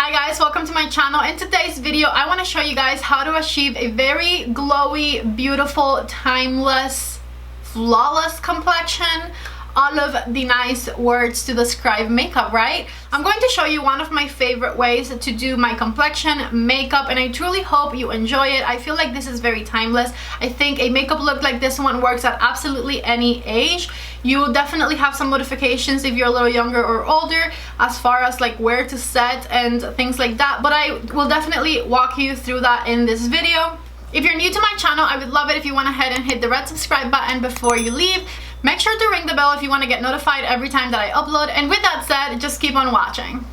Hi guys, welcome to my channel. In today's video I want to show you guys how to achieve a very glowy, beautiful, timeless, flawless complexion. All of the nice words to describe makeup, right? I'm going to show you one of my favorite ways to do my complexion makeup, and I truly hope you enjoy it. I feel like this is very timeless. I think a makeup look like this one works at absolutely any age. You will definitely have some modifications if you're a little younger or older as far as like where to set and things like that, but I will definitely walk you through that in this video. If you're new to my channel, I would love it if you went ahead and hit the red subscribe button before you leave. Make sure to ring the bell if you want to get notified every time that I upload, and with that said, just keep on watching.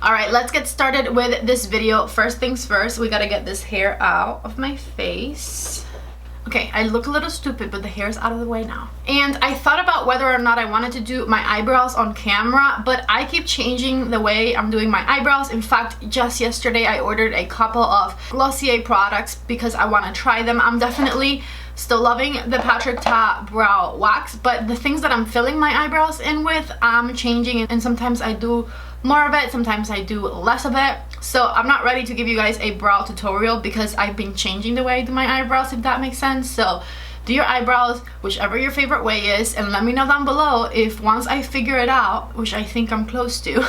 Alright, let's get started with this video. First things first, we gotta get this hair out of my face. Okay, I look a little stupid, but the hair is out of the way now. And I thought about whether or not I wanted to do my eyebrows on camera, but I keep changing the way I'm doing my eyebrows. In fact, just yesterday I ordered a couple of Glossier products because I want to try them. I'm definitely still loving the Patrick Ta brow wax, but the things that I'm filling my eyebrows in with, I'm changing, and sometimes I do more of it, sometimes I do less of it. So I'm not ready to give you guys a brow tutorial because I've been changing the way I do my eyebrows, if that makes sense. So do your eyebrows whichever your favorite way is, and let me know down below if once I figure it out, which I think I'm close to,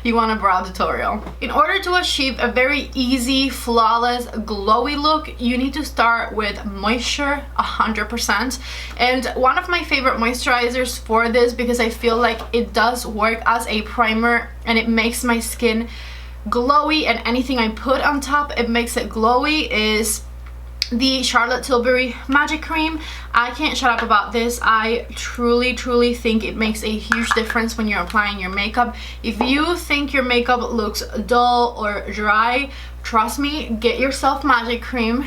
you want a brow tutorial. In order to achieve a very easy, flawless, glowy look, you need to start with moisture 100%. And one of my favorite moisturizers for this, because I feel like it does work as a primer and it makes my skin glowy, and anything I put on top it makes it glowy, is the Charlotte Tilbury Magic Cream. I can't shut up about this. I truly think it makes a huge difference when you're applying your makeup. If you think your makeup looks dull or dry, trust me, get yourself Magic Cream.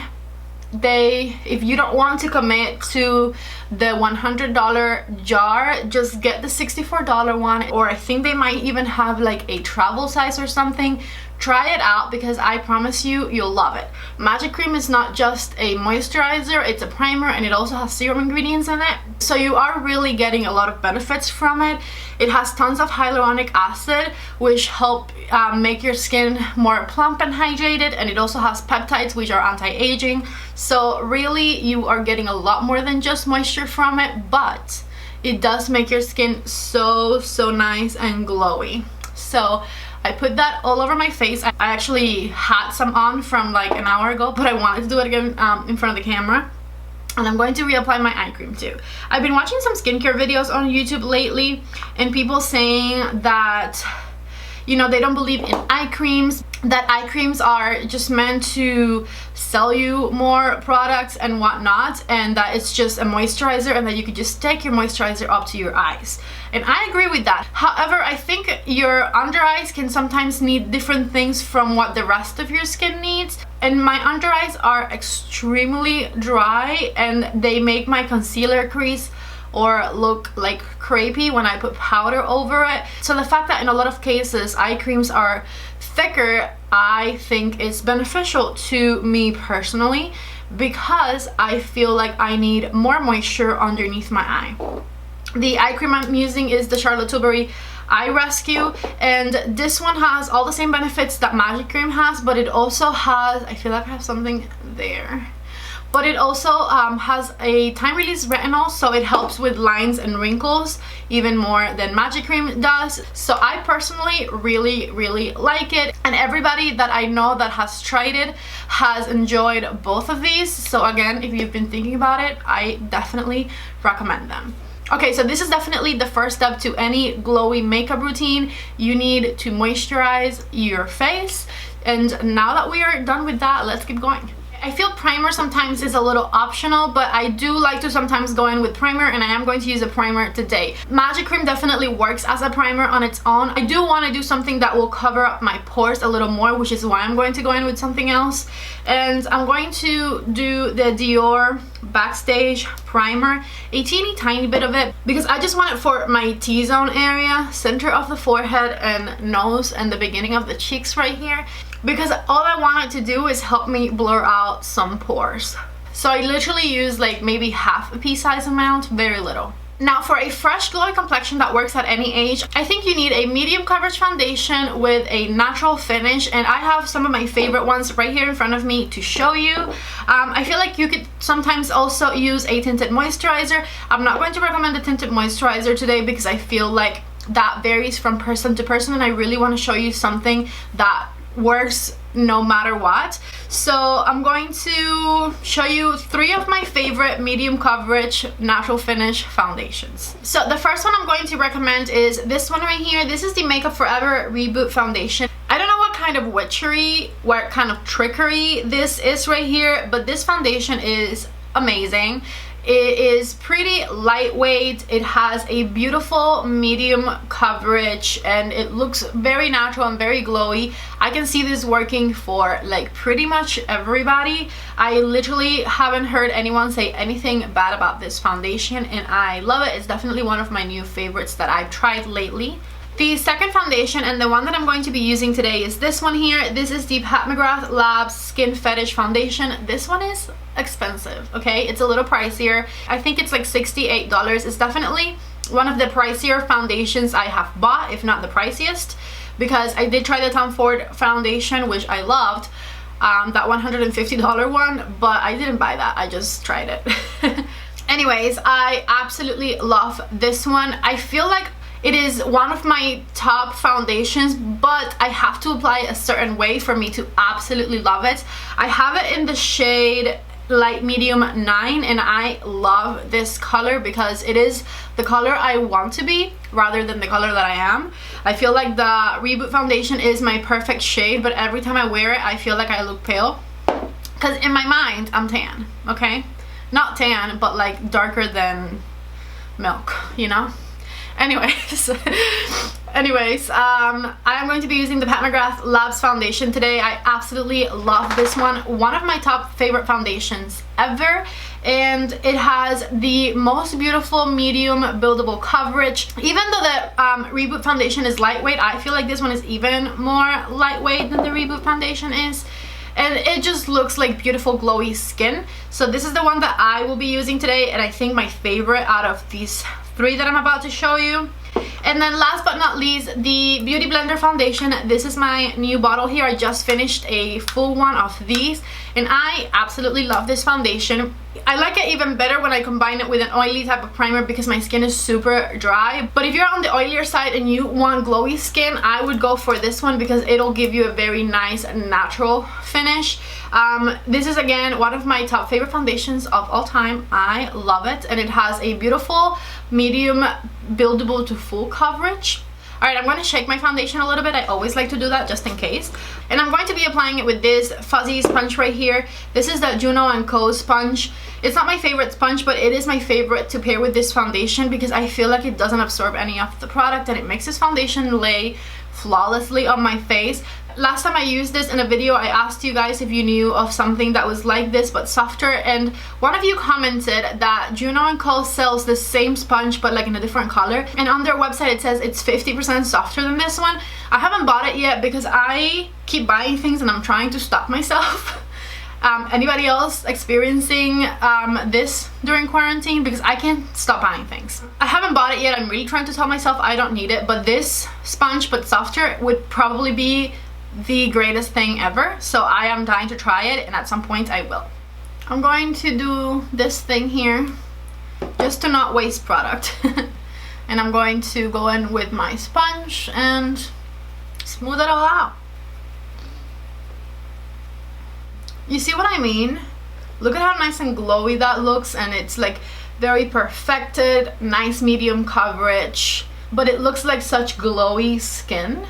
If you don't want to commit to the $100 jar, just get the $64 one, or I think they might even have like a travel size or something. Try it out because I promise you, you'll love it. Magic Cream is not just a moisturizer, it's a primer, and it also has serum ingredients in it. So you are really getting a lot of benefits from it. It has tons of hyaluronic acid, which help make your skin more plump and hydrated, and it also has peptides, which are anti-aging. So really, you are getting a lot more than just moisture from it, but it does make your skin so nice and glowy. So I put that all over my face. I actually had some on from like an hour ago, but I wanted to do it again in front of the camera. And I'm going to reapply my eye cream too. I've been watching some skincare videos on YouTube lately, and people saying that, you know, they don't believe in eye creams, that eye creams are just meant to sell you more products and whatnot, and that it's just a moisturizer and that you could just take your moisturizer up to your eyes. And I agree with that. However, I think your under eyes can sometimes need different things from what the rest of your skin needs. And my under eyes are extremely dry, and they make my concealer crease or look like crepey when I put powder over it. So the fact that in a lot of cases eye creams are thicker, I think is beneficial to me personally, because I feel like I need more moisture underneath my eye. The eye cream I'm using is the Charlotte Tilbury Eye Rescue, and this one has all the same benefits that Magic Cream has, but it also has, I feel like I have something there, but it also has a time release retinol, so it helps with lines and wrinkles even more than Magic Cream does. So I personally really like it, and everybody that I know that has tried it has enjoyed both of these. So again, if you've been thinking about it, I definitely recommend them. Okay, so this is definitely the first step to any glowy makeup routine. You need to moisturize your face, and now that we are done with that, let's keep going. I feel primer sometimes is a little optional, but I do like to sometimes go in with primer, and I am going to use a primer today. Magic Cream definitely works as a primer on its own. I do want to do something that will cover up my pores a little more, which is why I'm going to go in with something else. And I'm going to do the Dior Backstage primer, a teeny tiny bit of it, because I just want it for my T-zone area, center of the forehead and nose, and the beginning of the cheeks right here, because all I want it to do is help me blur out some pores. So I literally use like maybe half a pea size amount, very little. Now for a fresh glowy complexion that works at any age, I think you need a medium coverage foundation with a natural finish, and I have some of my favorite ones right here in front of me to show you. I feel like you could sometimes also use a tinted moisturizer. I'm not going to recommend a tinted moisturizer today because I feel like that varies from person to person, and I really want to show you something that works no matter what. So I'm going to show you 3 of my favorite medium coverage natural finish foundations. So the first one I'm going to recommend is this one right here. This is the Makeup Forever Reboot foundation. I don't know what kind of witchery, what kind of trickery this is right here, but this foundation is amazing. It is pretty lightweight, it has a beautiful medium coverage, and it looks very natural and very glowy. I can see this working for like pretty much everybody. I literally haven't heard anyone say anything bad about this foundation, and I love it. It's definitely one of my new favorites that I've tried lately. The second foundation, and the one that I'm going to be using today, is this one here. This is the Mcgrath Labs Skin Fetish foundation. This one is expensive, okay? It's a little pricier. I think it's like $68. It's definitely one of the pricier foundations I have bought, if not the priciest, because I did try the Tom Ford foundation, which I loved, that $150 one, but I didn't buy that. I just tried it. Anyways, I absolutely love this one. I feel like it is one of my top foundations, but I have to apply a certain way for me to absolutely love it. I have it in the shade light medium 9, and I love this color because it is the color I want to be rather than the color that I am. I feel like the Reboot foundation is my perfect shade, but every time I wear it I feel like I look pale because in my mind I'm tan, okay? Not tan, but like darker than milk, you know? Anyways, I'm going to be using the Mcgrath Labs foundation today. I absolutely love this one of my top favorite foundations ever, and it has the most beautiful medium buildable coverage. Even though the Reboot foundation is lightweight, I feel like this one is even more lightweight than the Reboot foundation is, and it just looks like beautiful glowy skin. So this is the one that I will be using today, and I think my favorite out of these 3 that I'm about to show you. And then last but not least, the Beauty Blender foundation. This is my new bottle here. I just finished a full one of these, and I absolutely love this foundation. I like it even better when I combine it with an oily type of primer because my skin is super dry. But if you're on the oilier side and you want glowy skin, I would go for this one because it'll give you a very nice natural finish. This is again one of my top favorite foundations of all time. I love it, and it has a beautiful medium buildable to full coverage. Alright, I'm going to shake my foundation a little bit. I always like to do that just in case. And I'm going to be applying it with this fuzzy sponge right here. This is the Juno & Co sponge. It's not my favorite sponge, but it is my favorite to pair with this foundation because I feel like it doesn't absorb any of the product, and it makes this foundation lay flawlessly on my face. Last time I used this in a video, I asked you guys if you knew of something that was like this but softer, and one of you commented that Juno & Co sells the same sponge but like in a different color, and on their website it says it's 50% softer than this one. I haven't bought it yet because I keep buying things and I'm trying to stop myself. Anybody else experiencing this during quarantine? Because I can't stop buying things. I haven't bought it yet. I'm really trying to tell myself I don't need it, but this sponge but softer would probably be the greatest thing ever, so I am dying to try it, and at some point I will. I'm going to do this thing here just to not waste product. And I'm going to go in with my sponge and smooth it all out. You see what I mean? Look at how nice and glowy that looks, and it's like very perfected, nice medium coverage, but it looks like such glowy skin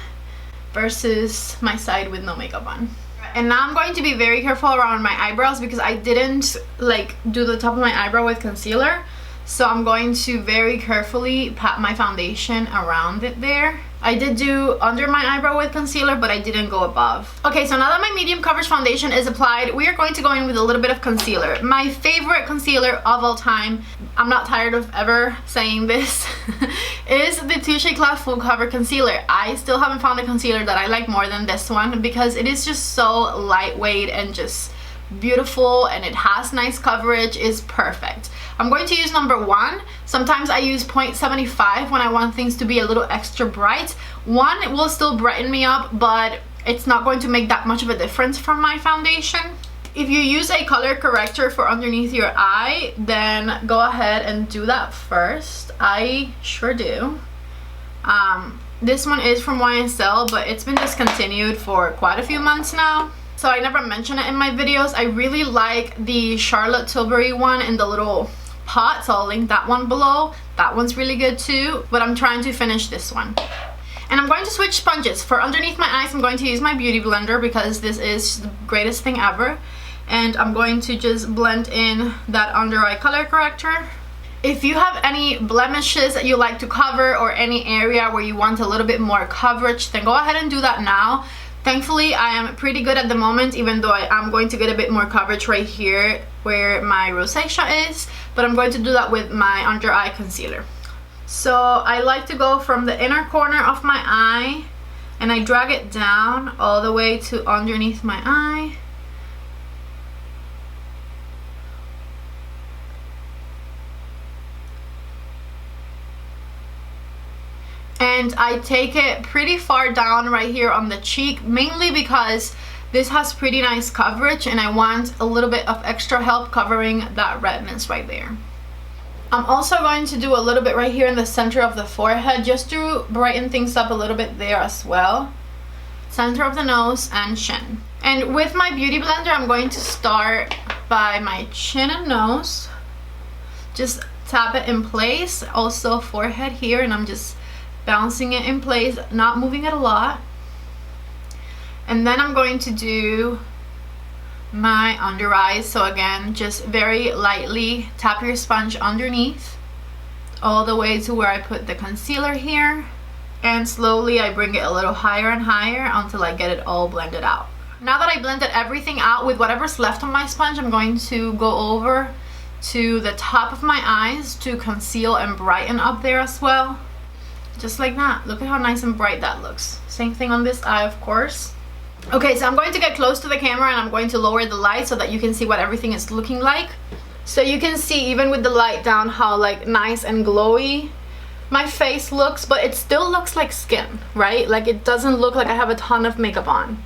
versus my side with no makeup on. And now I'm going to be very careful around my eyebrows because I didn't like do the top of my eyebrow with concealer, so I'm going to very carefully pat my foundation around it there. I did do under my eyebrow with concealer, but I didn't go above. Okay, so now that my medium coverage foundation is applied, we are going to go in with a little bit of concealer. My favorite concealer of all time, I'm not tired of ever saying this, is the Touche Eclat Full Cover Concealer. I still haven't found a concealer that I like more than this one because it is just so lightweight and just beautiful, and it has nice coverage. Is perfect. I'm going to use number 1. Sometimes I use 0.75 when I want things to be a little extra bright. 1 will still brighten me up, but it's not going to make that much of a difference from my foundation. If you use a color corrector for underneath your eye, then go ahead and do that first. I sure do. This one is from YSL, but it's been discontinued for quite a few months now, so I never mention it in my videos. I really like the Charlotte Tilbury one in the little pot, so I'll link that one below. That one's really good too, but I'm trying to finish this one. And I'm going to switch sponges. For underneath my eyes, I'm going to use my Beauty Blender because this is the greatest thing ever. And I'm going to just blend in that under eye color corrector. If you have any blemishes that you like to cover or any area where you want a little bit more coverage, then go ahead and do that now. Thankfully, I am pretty good at the moment, even though I am going to get a bit more coverage right here where my rosacea is. But I'm going to do that with my under eye concealer. So I like to go from the inner corner of my eye and I drag it down all the way to underneath my eye. And I take it pretty far down right here on the cheek, mainly because this has pretty nice coverage and I want a little bit of extra help covering that redness right there. I'm also going to do a little bit right here in the center of the forehead just to brighten things up a little bit there as well. Center of the nose and chin. And with my Beauty Blender, I'm going to start by my chin and nose. Just tap it in place. Also forehead here, and I'm just bouncing it in place, not moving it a lot. And then I'm going to do my under eyes. So again, just very lightly tap your sponge underneath all the way to where I put the concealer here, and slowly I bring it a little higher and higher until I get it all blended out. Now that I blended everything out with whatever's left on my sponge, I'm going to go over to the top of my eyes to conceal and brighten up there as well. Just like that. Look at how nice and bright that looks. Same thing on this eye, of course. Okay, so I'm going to get close to the camera and I'm going to lower the light so that you can see what everything is looking like. So you can see, even with the light down, how like nice and glowy my face looks, but it still looks like skin, right? Like it doesn't look like I have a ton of makeup on,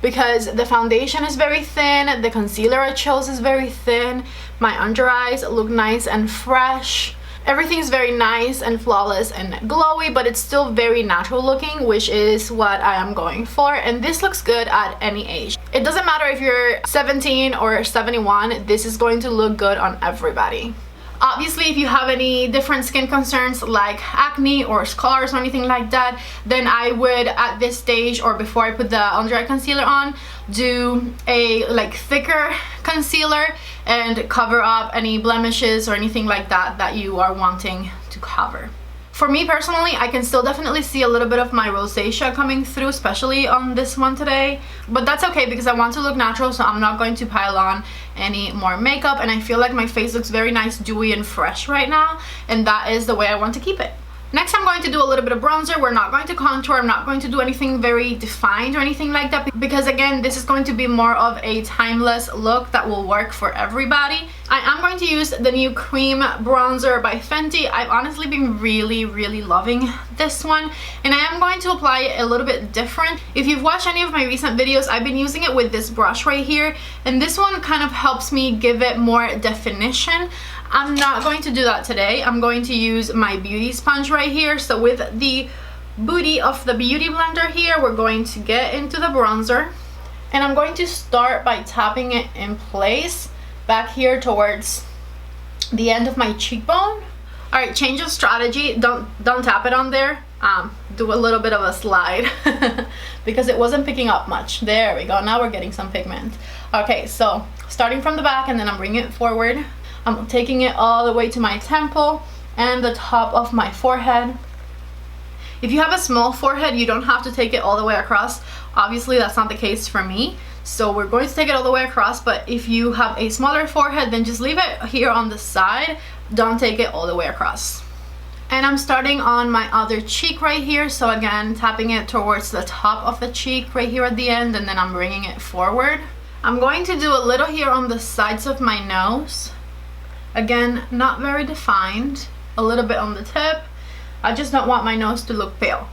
because the foundation is very thin, the concealer I chose is very thin, my under eyes look nice and fresh. Everything's very nice and flawless and glowy, but it's still very natural looking, which is what I am going for. And this looks good at any age. It doesn't matter if you're 17 or 71, this is going to look good on everybody. Obviously, if you have any different skin concerns like acne or scars or anything like that, then I would, at this stage or before I put the under eye concealer on, do a like thicker concealer and cover up any blemishes or anything like that that you are wanting to cover. For me personally, I can still definitely see a little bit of my rosacea coming through, especially on this one today, but that's okay because I want to look natural, so I'm not going to pile on any more makeup, and I feel like my face looks very nice, dewy and fresh right now, and that is the way I want to keep it. Next, I'm going to do a little bit of bronzer. We're not going to contour. I'm not going to do anything very defined or anything like that, because again, this is going to be more of a timeless look that will work for everybody. I am going to use the new cream bronzer by Fenty. I've honestly been really loving this one, and I am going to apply it a little bit different. If you've watched any of my recent videos, I've been using it with this brush right here, and this one kind of helps me give it more definition. I'm not going to do that today. I'm going to use my beauty sponge right here. So with the booty of the Beauty Blender here, we're going to get into the bronzer, and I'm going to start by tapping it in place back here towards the end of my cheekbone. All right, change of strategy. Don't tap it on there. Do a little bit of a slide because it wasn't picking up much. There we go. Now we're getting some pigment. Okay, so starting from the back, and then I'm bringing it forward. I'm taking it all the way to my temple and the top of my forehead. If you have a small forehead, you don't have to take it all the way across. Obviously, that's not the case for me. So we're going to take it all the way across, but if you have a smaller forehead, then just leave it here on the side. Don't take it all the way across. And I'm starting on my other cheek right here. So again, tapping it towards the top of the cheek right here at the end, and then I'm bringing it forward. I'm going to do a little here on the sides of my nose, Again, not very defined, a little bit on the tip. I just don't want my nose to look pale.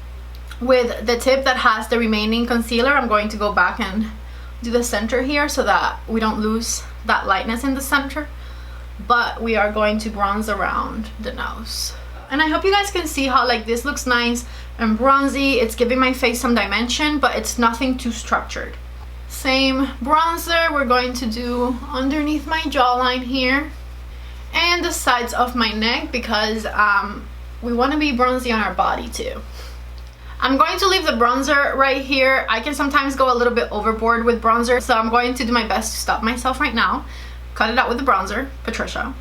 With the tip that has the remaining concealer, I'm going to go back and do the center here so that we don't lose that lightness in the center. But we are going to bronze around the nose. And I hope you guys can see how like this looks nice and bronzy. It's giving my face some dimension, but it's nothing too structured. Same bronzer we're going to do underneath my jawline here and the sides of my neck, because we want to be bronzy on our body too. I'm going to leave the bronzer right here. I can sometimes go a little bit overboard with bronzer, so I'm going to do my best to stop myself right now. Cut it out with the bronzer, Patricia.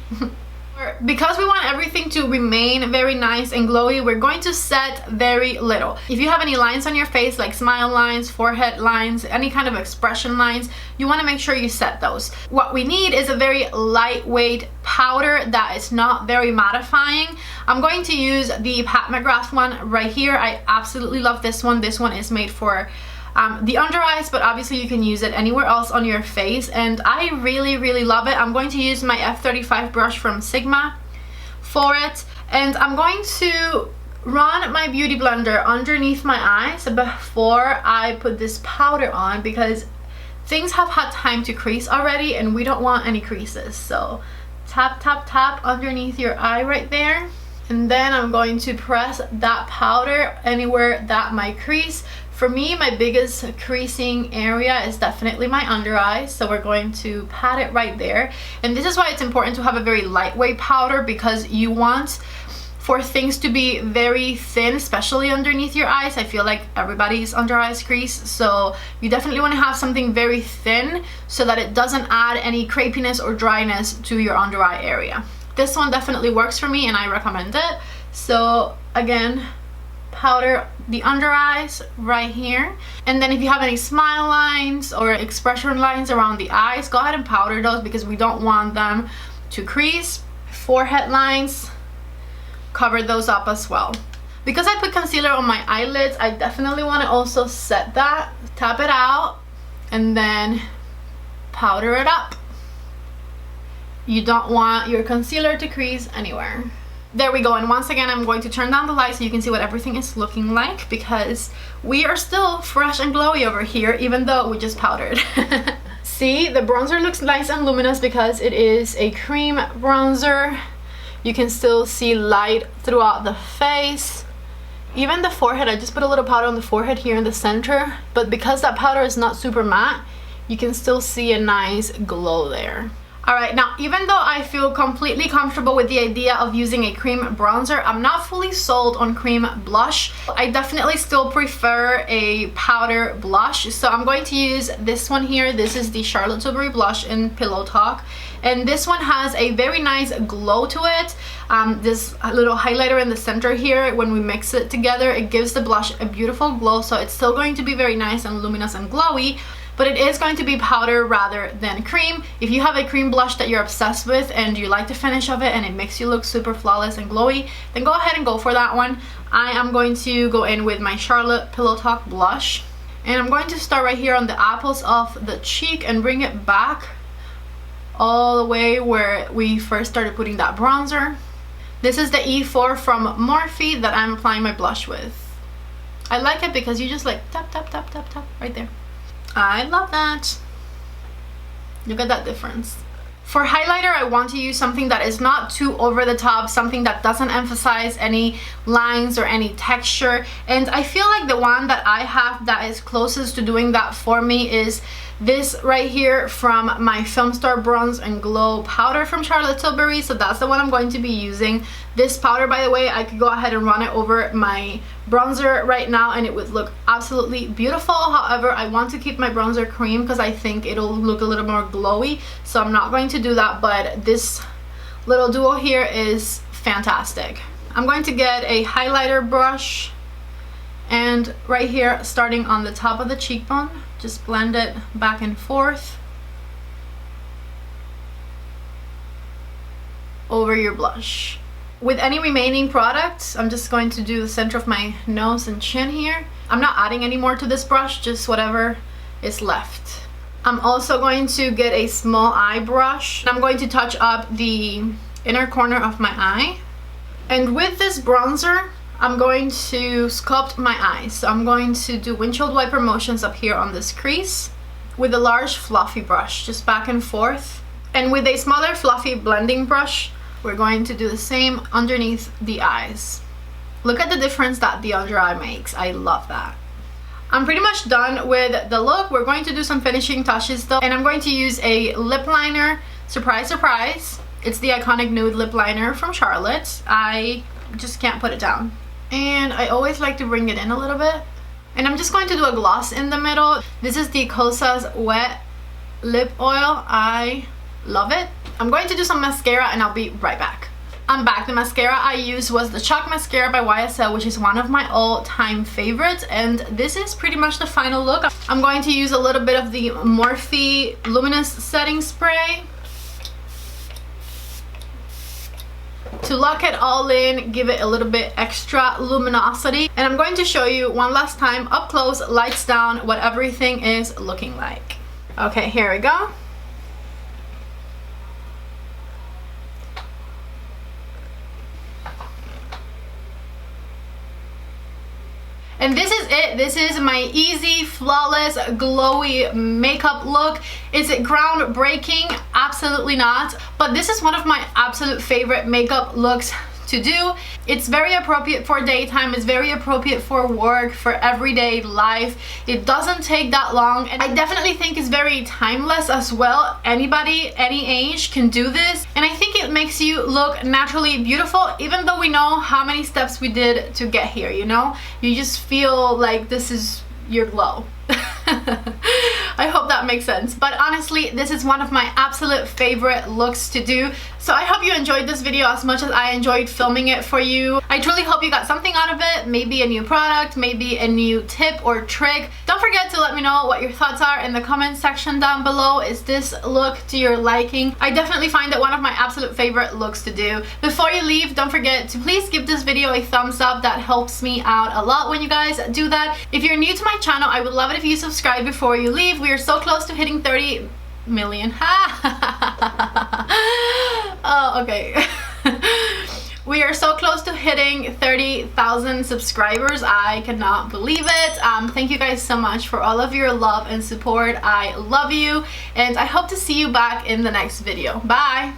Because we want everything to remain very nice and glowy, we're going to set very little. If you have any lines on your face, like smile lines, forehead lines, any kind of expression lines, you want to make sure you set those. What we need is a very lightweight powder that is not very mattifying. I'm going to use the Mcgrath one right here. I absolutely love this one. This one is made for the under eyes, but obviously you can use it anywhere else on your face, and I really love it. I'm going to use my F35 brush from Sigma for it, and I'm going to run my beauty blender underneath my eyes before I put this powder on, because things have had time to crease already and we don't want any creases. So tap underneath your eye right there, and then I'm going to press that powder anywhere that might crease. For me, my biggest creasing area is definitely my under eyes, so we're going to pat it right there. And this is why it's important to have a very lightweight powder, because you want for things to be very thin, especially underneath your eyes. I feel like everybody's under eyes crease, so you definitely want to have something very thin so that it doesn't add any crepiness or dryness to your under eye area. This one definitely works for me and I recommend it. So again, powder the under eyes right here, and then if you have any smile lines or expression lines around the eyes, go ahead and powder those because we don't want them to crease. Forehead lines, cover those up as well. Because I put concealer on my eyelids, I definitely want to also set that, tap it out, and then powder it up. You don't want your concealer to crease anywhere. There we go. And once again, I'm going to turn down the light so you can see what everything is looking like, because we are still fresh and glowy over here even though we just powdered. See, the bronzer looks nice and luminous because it is a cream bronzer. You can still see light throughout the face. Even the forehead, I just put a little powder on the forehead here in the center, but because that powder is not super matte, you can still see a nice glow there. Alright, now even though I feel completely comfortable with the idea of using a cream bronzer, I'm not fully sold on cream blush. I definitely still prefer a powder blush, so I'm going to use this one here. This is the Charlotte Tilbury blush in Pillow Talk, and this one has a very nice glow to it. This little highlighter in the center here, when we mix it together, it gives the blush a beautiful glow, so it's still going to be very nice and luminous and glowy, but it is going to be powder rather than cream. If you have a cream blush that you're obsessed with and you like the finish of it and it makes you look super flawless and glowy, then go ahead and go for that one. I am going to go in with my Charlotte Pillow Talk blush, and I'm going to start right here on the apples of the cheek and bring it back all the way where we first started putting that bronzer. This is the E4 from Morphe that I'm applying my blush with. I like it because you just like tap right there. I love that. Look at that difference. For highlighter, I want to use something that is not too over the top, something that doesn't emphasize any lines or any texture. And I feel like the one that I have that is closest to doing that for me is this right here from my Film Star Bronze and Glow powder from Charlotte Tilbury. So that's the one I'm going to be using. This powder, by the way, I could go ahead and run it over my bronzer right now and it would look absolutely beautiful. However, I want to keep my bronzer cream because I think it'll look a little more glowy, so I'm not going to do that, but this little duo here is fantastic. I'm going to get a highlighter brush and right here, starting on the top of the cheekbone, just blend it back and forth over your blush. With any remaining products, I'm just going to do the center of my nose and chin here. I'm not adding any more to this brush, just whatever is left. I'm also going to get a small eye brush. I'm going to touch up the inner corner of my eye. And with this bronzer, I'm going to sculpt my eyes. So I'm going to do windshield wiper motions up here on this crease with a large fluffy brush, just back and forth. And with a smaller fluffy blending brush, we're going to do the same underneath the eyes. Look at the difference that the under eye makes. I love that. I'm pretty much done with the look. We're going to do some finishing touches though, and I'm going to use a lip liner. Surprise, surprise. It's the iconic nude lip liner from Charlotte. I just can't put it down. And I always like to bring it in a little bit. And I'm just going to do a gloss in the middle. This is the Kosas Wet Lip Oil. I love it. I'm going to do some mascara and I'll be right back. I'm back. The mascara I used was the Chalk Mascara by YSL, which is one of my all-time favorites. And this is pretty much the final look. I'm going to use a little bit of the Morphe Luminous Setting Spray to lock it all in, give it a little bit extra luminosity. And I'm going to show you one last time, up close, lights down, what everything is looking like. Okay, here we go. And this is it. This is my easy, flawless, glowy makeup look. Is it groundbreaking? Absolutely not. But this is one of my absolute favorite makeup looks to do. It's very appropriate for daytime. It's very appropriate for work, for everyday life. It doesn't take that long, and I definitely think it's very timeless as well. Anybody, any age can do this, and I think it makes you look naturally beautiful, even though we know how many steps we did to get here, you know? You just feel like this is your glow. I hope that makes sense. But honestly, this is one of my absolute favorite looks to do. So I hope you enjoyed this video as much as I enjoyed filming it for you. I truly hope you got something out of it, maybe a new product, maybe a new tip or trick. Don't forget to let me know what your thoughts are in the comment section down below. Is this look to your liking? I definitely find it one of my absolute favorite looks to do. Before you leave, don't forget to please give this video a thumbs up. That helps me out a lot when you guys do that. If you're new to my channel, I would love it if you subscribe before you leave. We are so close to hitting 30 million. Oh, okay. We are so close to hitting 30,000 subscribers. I cannot believe it. Thank you guys so much for all of your love and support. I love you, and I hope to see you back in the next video. Bye.